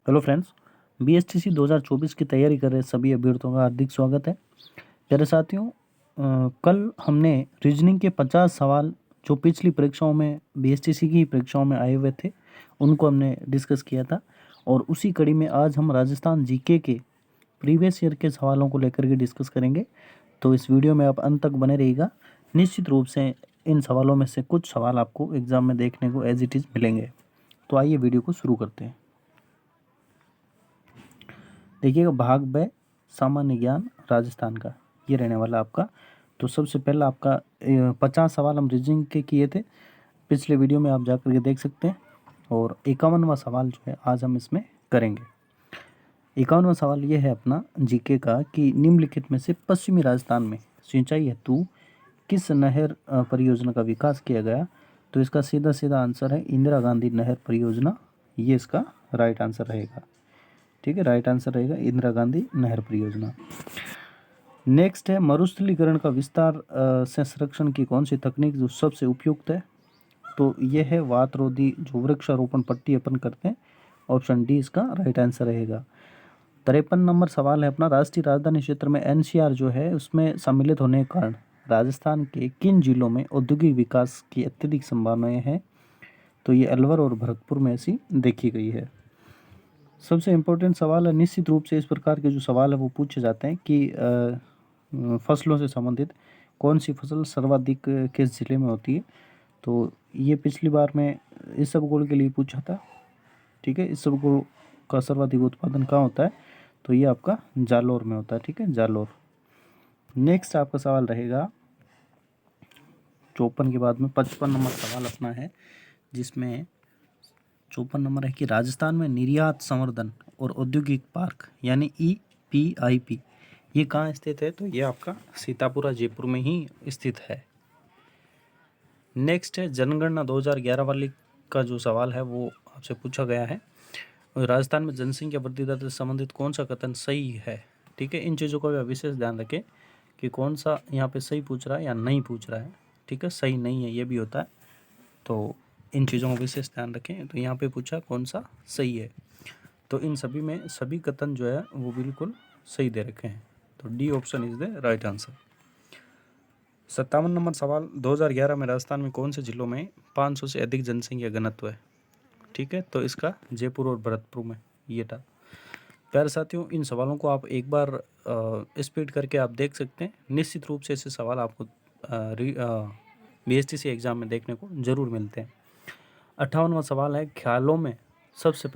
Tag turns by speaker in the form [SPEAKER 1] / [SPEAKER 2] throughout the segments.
[SPEAKER 1] Hello friends, BSTC 2024 की तैयारी कर रहे सभी अभ्यर्थियों का हार्दिक स्वागत है। प्यारे साथियों, कल हमने रीजनिंग के 50 सवाल जो पिछली परीक्षाओं में बीएसटीसी की परीक्षाओं में आए हुए थे उनको हमने डिस्कस किया था और उसी कड़ी में आज हम राजस्थान जीके के प्रीवियस ईयर के सवालों को लेकर के डिस्कस करेंगे। तो इस वीडियो में आप अंत तक बने रहिएगा। निश्चित रूप से इन सवालों में से कुछ सवाल आपको एग्जाम में देखने को एज इट इज़ मिलेंगे। तो आइए वीडियो को शुरू करते हैं। देखिएगा, भाग ब सामान्य ज्ञान राजस्थान का ये रहने वाला आपका। तो सबसे पहला आपका 50 सवाल हम रीजनिंग के किए थे पिछले वीडियो में, आप जाकर के देख सकते हैं। और 51वां सवाल जो है आज हम इसमें करेंगे। 51वां सवाल ये है अपना जीके का कि निम्नलिखित में से पश्चिमी राजस्थान में सिंचाई हेतु किस नहर परियोजना का विकास किया गया। तो इसका सीधा सीधा आंसर है इंदिरा गांधी नहर परियोजना। ये इसका राइट आंसर रहेगा। ठीक है, राइट आंसर रहेगा इंदिरा गांधी नहर परियोजना। नेक्स्ट है मरुस्थलीकरण का विस्तार से संरक्षण की कौन सी तकनीक जो सबसे उपयुक्त है। तो ये है वातरोधी जो वृक्षारोपण पट्टी अपन करते हैं। ऑप्शन डी इसका राइट आंसर रहेगा। 53 नंबर सवाल है अपना, राष्ट्रीय राजधानी क्षेत्र में एनसीआर जो है उसमें सम्मिलित होने के कारण राजस्थान के किन जिलों में औद्योगिक विकास की अत्यधिक संभावनाएं हैं। तो ये अलवर और भरतपुर में ऐसी देखी गई है। सबसे इम्पोर्टेंट सवाल है, निश्चित रूप से इस प्रकार के जो सवाल है वो पूछे जाते हैं कि फसलों से संबंधित कौन सी फसल सर्वाधिक किस जिले में होती है। तो ये पिछली बार में इसबगोल के लिए पूछा था। ठीक है, इसबगोल का सर्वाधिक उत्पादन कहाँ होता है। तो ये आपका जालोर में होता है। ठीक है, जालोर। नेक्स्ट आपका सवाल रहेगा 54 के बाद में 55 नंबर सवाल अपना है, जिसमें 54 नंबर है कि राजस्थान में निर्यात संवर्धन और औद्योगिक पार्क यानी EPIP ये कहाँ स्थित है। तो ये आपका सीतापुरा जयपुर में ही स्थित है। नेक्स्ट है जनगणना 2011 वाली का जो सवाल है वो आपसे पूछा गया है। राजस्थान में जनसंख्या वृद्धि दर से संबंधित कौन सा कथन सही है। ठीक है, इन चीज़ों का विशेष ध्यान रखें कि कौन सा यहाँ पे सही पूछ रहा है या नहीं पूछ रहा है। ठीक है, सही नहीं है ये भी होता है, तो इन चीज़ों का विशेष ध्यान रखें। तो यहाँ पे पूछा कौन सा सही है, तो इन सभी में सभी कथन जो है वो बिल्कुल सही दे रखे हैं। तो D option is the right answer. 57 number सवाल, 2011 में राजस्थान में कौन से जिलों में 500 से अधिक जनसंख्या घनत्व है। ठीक है, तो इसका जयपुर और भरतपुर में ये था। प्यारे साथियों, इन सवालों को आप एक बार स्पीड करके आप देख सकते हैं। निश्चित रूप से ऐसे सवाल आपको BSTC एग्जाम में देखने को जरूर मिलते हैं। 58वां सवाल है, ख्यालों में सबसे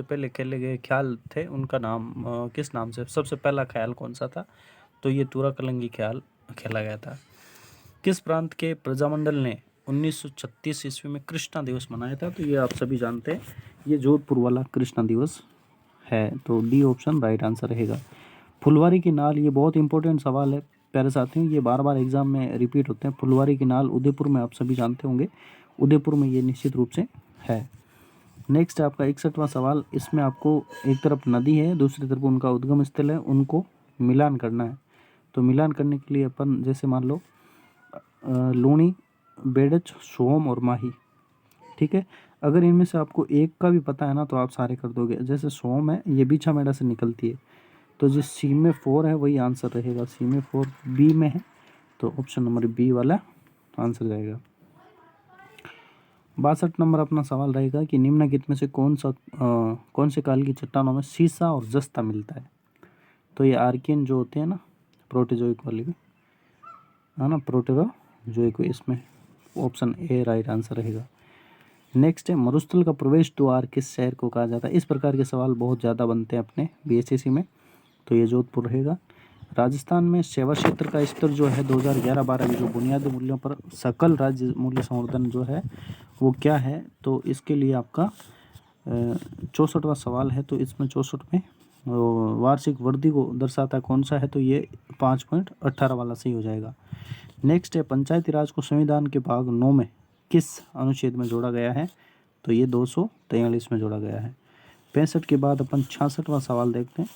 [SPEAKER 1] पहले खेले गए ख्याल थे उनका नाम किस नाम से, सबसे पहला ख्याल कौन सा था। तो ये तुरा कलंगी ख्याल खेला गया था। किस प्रांत के प्रजामंडल ने 1936 ईस्वी में कृष्णा दिवस मनाया था। तो ये आप सभी जानते हैं, ये जोधपुर वाला कृष्णा दिवस है। तो डी ऑप्शन राइट आंसर रहेगा। फुलवारी की नाल, ये बहुत इंपॉर्टेंट सवाल है प्यारे साथियों, ये बार बार एग्जाम में रिपीट होते हैं। फुलवारी की नाल उदयपुर में, आप सभी जानते होंगे, उदयपुर में ये निश्चित रूप से है। नेक्स्ट आपका 61वां सवाल, इसमें आपको एक तरफ नदी है दूसरी तरफ उनका उद्गम स्थल है, उनको मिलान करना है। तो मिलान करने के लिए अपन जैसे मान लो लूणी, बेड़च, सोम और माही। ठीक है, अगर इनमें से आपको एक का भी पता है ना तो आप सारे कर दोगे। जैसे सोम है, ये बीछा मेड़ा से निकलती है, तो जिस सी में 4 है वही आंसर रहेगा। सी में 4 बी में है, तो ऑप्शन नंबर बी वाला आंसर जाएगा। 62 नंबर अपना सवाल रहेगा कि निम्नलिखित में से कौन से काल की चट्टानों में सीसा और जस्ता मिलता है। तो ये आर्कियन जो होते हैं ना, प्रोटेजोइक वाले में है ना, प्रोटेरोजोइक, इसमें ऑप्शन ए राइट आंसर रहेगा। नेक्स्ट है मरुस्थल का प्रवेश द्वार किस शहर को कहा जाता है। इस प्रकार के सवाल बहुत ज़्यादा बनते हैं अपने BSTC में, तो ये जोधपुर रहेगा। राजस्थान में सेवा क्षेत्र का स्तर जो है 2011-12 की जो बुनियादी मूल्यों पर सकल राज्य मूल्य संवर्धन जो है वो क्या है। तो इसके लिए आपका 64वां सवाल है। तो इसमें 64 में वार्षिक वृद्धि को दर्शाता कौन सा है। तो ये 5.18 वाला सही हो जाएगा। नेक्स्ट है पंचायती राज को संविधान के भाग 9 में किस अनुच्छेद में जोड़ा गया है। तो ये 243 में जोड़ा गया है। 65 के बाद अपन 66वां सवाल देखते हैं,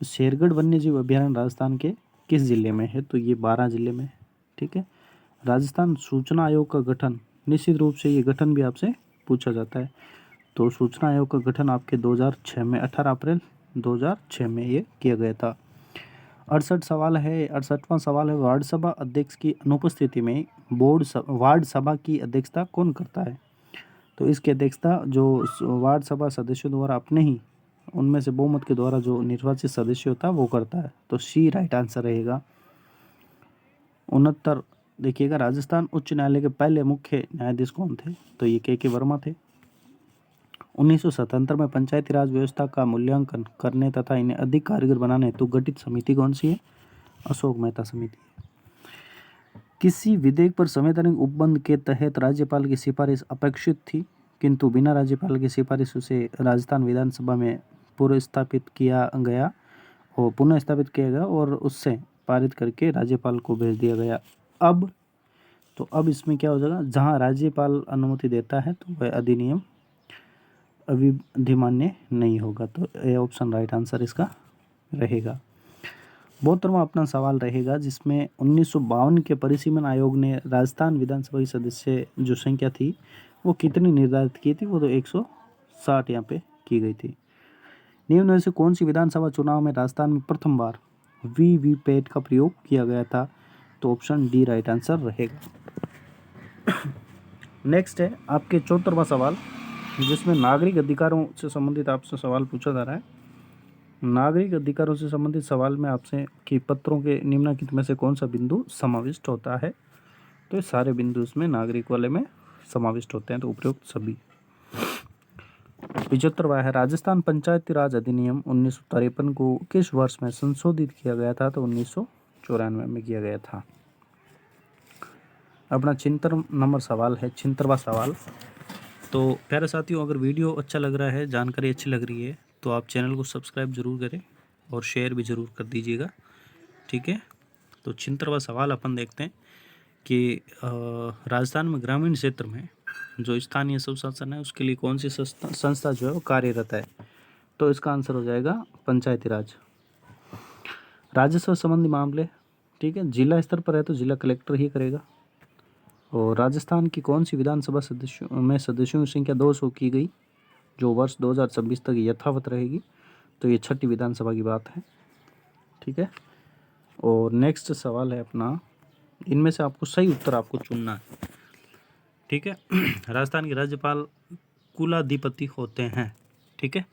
[SPEAKER 1] शेरगढ़ वन्यजीव अभयारण्य राजस्थान के किस जिले में है। तो ये 12 जिले में है। ठीक है, राजस्थान सूचना आयोग का गठन, निश्चित रूप से ये गठन भी आपसे पूछा जाता है। तो सूचना आयोग का गठन आपके 2006 में 18 अप्रैल 2006 में ये किया गया था। 68वां सवाल है वार्ड सभा अध्यक्ष की अनुपस्थिति में वार्ड सभा की अध्यक्षता कौन करता है? तो इसकी अध्यक्षता जो वार्ड सभा सदस्यों द्वारा अपने ही उनमें से बहुमत के द्वारा जो निर्वाचित सदस्य होता है वो करता है। तो सी राइट आंसर रहेगा। 69 देखिएगा, राजस्थान उच्च न्यायालय के पहले मुख्य न्यायाधीश कौन थे? तो ये के वर्मा थे। 1977 में पंचायती राज व्यवस्था का मूल्यांकन करने तथा इन्हें अधिक कारगर बनाने हेतु गठित समिति कौन सी है? अशोक मेहता समिति। किसी विधेयक पर संवैधानिक उपबंध के तहत राज्यपाल की सिफारिश अपेक्षित थी, किंतु बिना राज्यपाल की सिफारिश उसे राजस्थान विधानसभा में पुनः स्थापित किया गया और उससे पारित करके राज्यपाल को भेज दिया गया। अब इसमें क्या हो जाएगा, जहां राज्यपाल अनुमति देता है तो वह अधिनियम अविधिमान्य नहीं होगा। तो ए ऑप्शन राइट आंसर इसका रहेगा। 72वां अपना सवाल रहेगा, जिसमें 1952 के परिसीमन आयोग ने राजस्थान विधानसभा की सदस्य जो संख्या थी वो कितनी निर्धारित की थी? वो तो 160 यहाँ पे की गई थी। निम्न में से कौन सी विधानसभा चुनाव में राजस्थान में प्रथम बार वीवीपैट का प्रयोग किया गया था? तो ऑप्शन डी राइट आंसर रहेगा। नेक्स्ट है आपके 74वां सवाल, जिसमें नागरिक अधिकारों से संबंधित आपसे सवाल पूछा जा रहा है। नागरिक अधिकारों से संबंधित सवाल में आपसे कि पत्रों के निम्नलिखित में से कौन सा बिंदु समाविष्ट होता है? तो ये सारे बिंदु इसमें नागरिक वाले में समाविष्ट होते हैं, तो उपयुक्त सभी। 75वां है, राजस्थान पंचायती राज अधिनियम 1953 को किस वर्ष में संशोधित किया गया था? तो 1994 में किया गया था। अपना 76 नंबर सवाल है, 76वां सवाल। तो प्यारे साथियों, अगर वीडियो अच्छा लग रहा है, जानकारी अच्छी लग रही है, तो आप चैनल को सब्सक्राइब जरूर करें और शेयर भी ज़रूर कर दीजिएगा, ठीक है। तो 76वां सवाल अपन देखते हैं कि राजस्थान में ग्रामीण क्षेत्र में जो स्थानीय स्वशासन है उसके लिए कौन सी संस्था जो है वो कार्यरत है? तो इसका आंसर हो जाएगा पंचायती राज। राजस्व संबंधी मामले, ठीक है, जिला स्तर पर है तो जिला कलेक्टर ही करेगा। और राजस्थान की कौन सी विधानसभा सदस्यों की संख्या 200 की गई, जो वर्ष 2026 तक यथावत रहेगी? तो ये 6ठी विधानसभा की बात है, ठीक है। और नेक्स्ट सवाल है अपना, इनमें से आपको सही उत्तर आपको चुनना है, ठीक है। राजस्थान के राज्यपाल कुलाधिपति होते हैं, ठीक है,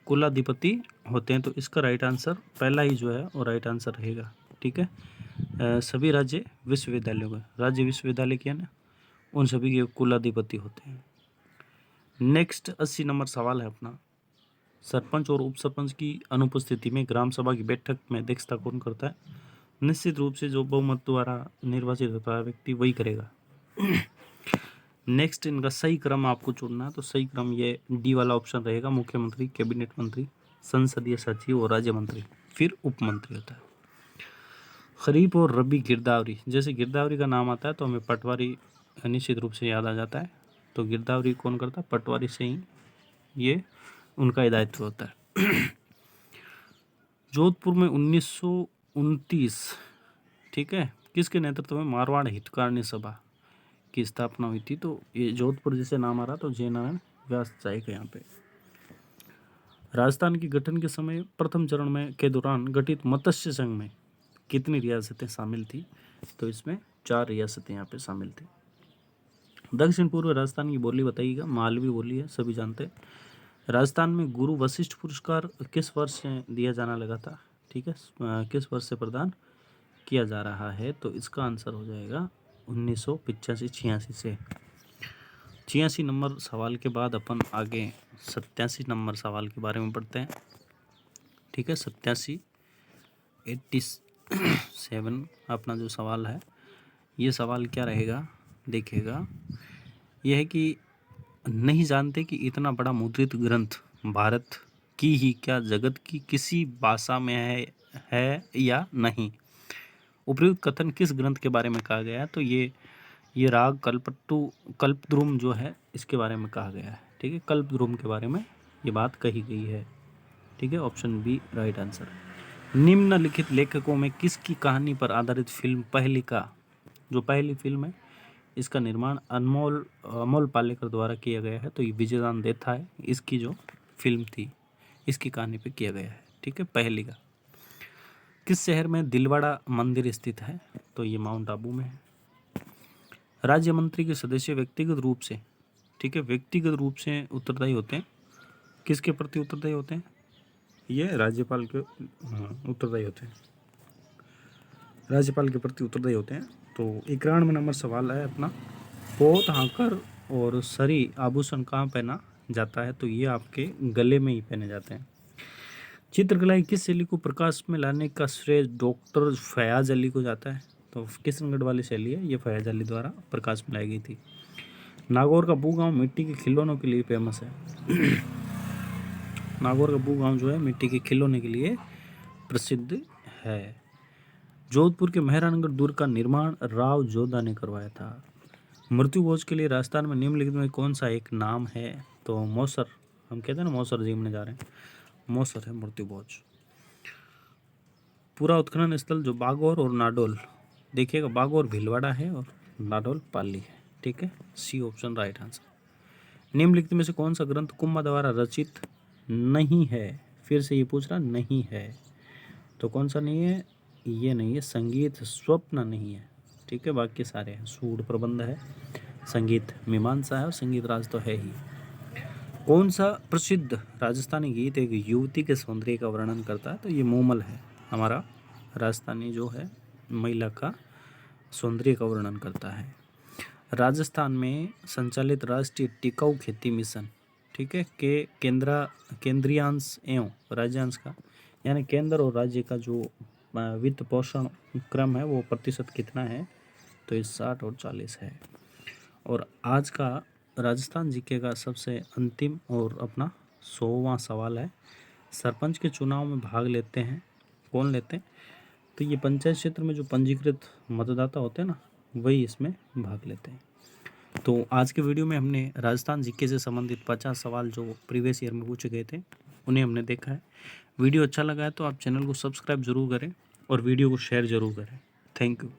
[SPEAKER 1] कुलाधिपति होते हैं। तो इसका राइट आंसर पहला ही जो है वो राइट आंसर रहेगा, ठीक है। सभी राज्य विश्वविद्यालयों का, राज्य विश्वविद्यालय के ना, उन सभी के कुलाधिपति होते हैं। नेक्स्ट 80 नंबर सवाल है अपना, सरपंच और उपसरपंच की अनुपस्थिति में ग्राम सभा की बैठक में अध्यक्षता कौन करता है? निश्चित रूप से जो बहुमत द्वारा निर्वाचित होता है व्यक्ति वही करेगा। नेक्स्ट इनका सही क्रम आपको चुनना है, तो सही क्रम ये डी वाला ऑप्शन रहेगा, मुख्यमंत्री, कैबिनेट मंत्री, संसदीय सचिव और राज्य मंत्री, फिर उप मंत्री होता है। खरीफ और रबी गिरदावरी, जैसे गिरदावरी का नाम आता है तो हमें पटवारी निश्चित रूप से याद आ जाता है। तो गिरदावरी कौन करता है? पटवारी से ही ये उनका दायित्व होता है। जोधपुर में 1929, ठीक है, किसके नेतृत्व में मारवाड़ हितकारिणी सभा की स्थापना हुई थी? तो ये जोधपुर जैसे नाम आ रहा तो जयनारायण व्यास जाएगा यहाँ पे। राजस्थान के गठन के समय प्रथम चरण में के दौरान गठित मत्स्य संघ में कितनी रियासतें शामिल थी? तो इसमें 4 रियासतें यहाँ पे शामिल थी। दक्षिण पूर्व राजस्थान की बोली बताइएगा, मालवी बोली है, सभी जानते हैं। राजस्थान में गुरु वशिष्ठ पुरस्कार किस वर्ष से दिया जाना लगा था? ठीक है, किस वर्ष से प्रदान किया जा रहा है? तो इसका आंसर हो जाएगा 1985-86 से। 86 नंबर सवाल के बाद अपन आगे 87 नंबर सवाल के बारे में पढ़ते हैं, ठीक है। 87 अपना जो सवाल है, ये सवाल क्या रहेगा देखिएगा, यह है कि नहीं जानते कि इतना बड़ा मुद्रित ग्रंथ भारत की ही क्या जगत की किसी भाषा में है या नहीं? उपयुक्त कथन किस ग्रंथ के बारे में कहा गया है? तो ये राग कल्पद्रुम जो है इसके बारे में कहा गया है, ठीक है, कल्पद्रुम के बारे में ये बात कही गई है, ठीक है। Option B right answer. निम्नलिखित लेखकों में किसकी कहानी पर आधारित फिल्म पहली फिल्म है इसका निर्माण अमोल पालेकर द्वारा किया गया है। तो ये विजयदान देथा है, इसकी जो फिल्म थी इसकी कहानी पे किया गया है। ठीक है। पहली का, किस शहर में दिलवाड़ा मंदिर स्थित है? तो ये माउंट आबू में है। राज्य मंत्री के सदस्य व्यक्तिगत रूप से, ठीक है, व्यक्तिगत रूप से उत्तरदायी होते हैं। किसके प्रति उत्तरदायी होते हैं? ये राज्यपाल के उत्तरदायी होते हैं, राज्यपाल के प्रति उत्तरदायी होते हैं। तो 91 नंबर सवाल है अपना, पोत हाकर और सरी आभूषण कहाँ पहना जाता है? तो ये आपके गले में ही पहने जाते हैं। चित्रकला की किस शैली को प्रकाश में लाने का श्रेय डॉक्टर फयाज अली को जाता है? तो किशनगढ़ वाली शैली है, ये फयाज अली द्वारा प्रकाश में लाई गई थी। नागौर का बू गाँव मिट्टी के खिलौनों के लिए फेमस है। नागौर का बू गाँव जो है मिट्टी के खिलौने के लिए प्रसिद्ध है। जोधपुर के मेहरानगढ़ दुर्ग का निर्माण राव जोधा ने करवाया था। मृत्यु भोज के लिए राजस्थान में निम्नलिखित में कौन सा एक नाम है? तो मौसर, हम कहते हैं ना मौसर जीमने जा रहे हैं, मौसर है मृत्यु भोज। पूरा उत्खनन स्थल जो बागौर और नाडोल, देखिएगा बागौर भीलवाड़ा है और नाडोल पाली है। ठीक है, सी ऑप्शन राइट आंसर। निम्नलिखित में से कौन सा ग्रंथ कुम्मा द्वारा रचित नहीं है? फिर से ये पूछ रहा नहीं है, तो कौन सा नहीं है? ये नहीं है, संगीत स्वप्न नहीं है। ठीक है, बाकी सारे हैं। सूड प्रबंध है, संगीत मीमांसा है और संगीत राज तो है ही। कौन सा प्रसिद्ध राजस्थानी गीत एक युवती के सौंदर्य का वर्णन करता है? तो ये मोमल है, हमारा राजस्थानी जो है महिला का सौंदर्य का वर्णन करता है। राजस्थान में संचालित राष्ट्रीय टिकाऊ खेती मिशन, ठीक है, के केंद्रीयांश एवं राज्यांश का, यानी केंद्र और राज्य का जो वित्त पोषण क्रम है वो प्रतिशत कितना है? तो ये 60 और 40 है। और आज का राजस्थान जीके का सबसे अंतिम और अपना 100वां सवाल है, सरपंच के चुनाव में भाग लेते हैं, कौन लेते हैं? तो ये पंचायत क्षेत्र में जो पंजीकृत मतदाता होते हैं ना, वही इसमें भाग लेते हैं। तो आज के वीडियो में हमने राजस्थान जीके से संबंधित 50 सवाल जो प्रीवियस ईयर में पूछे गए थे उन्हें हमने देखा है। वीडियो अच्छा लगा है तो आप चैनल को सब्सक्राइब जरूर करें और वीडियो को शेयर जरूर करें। Thank you.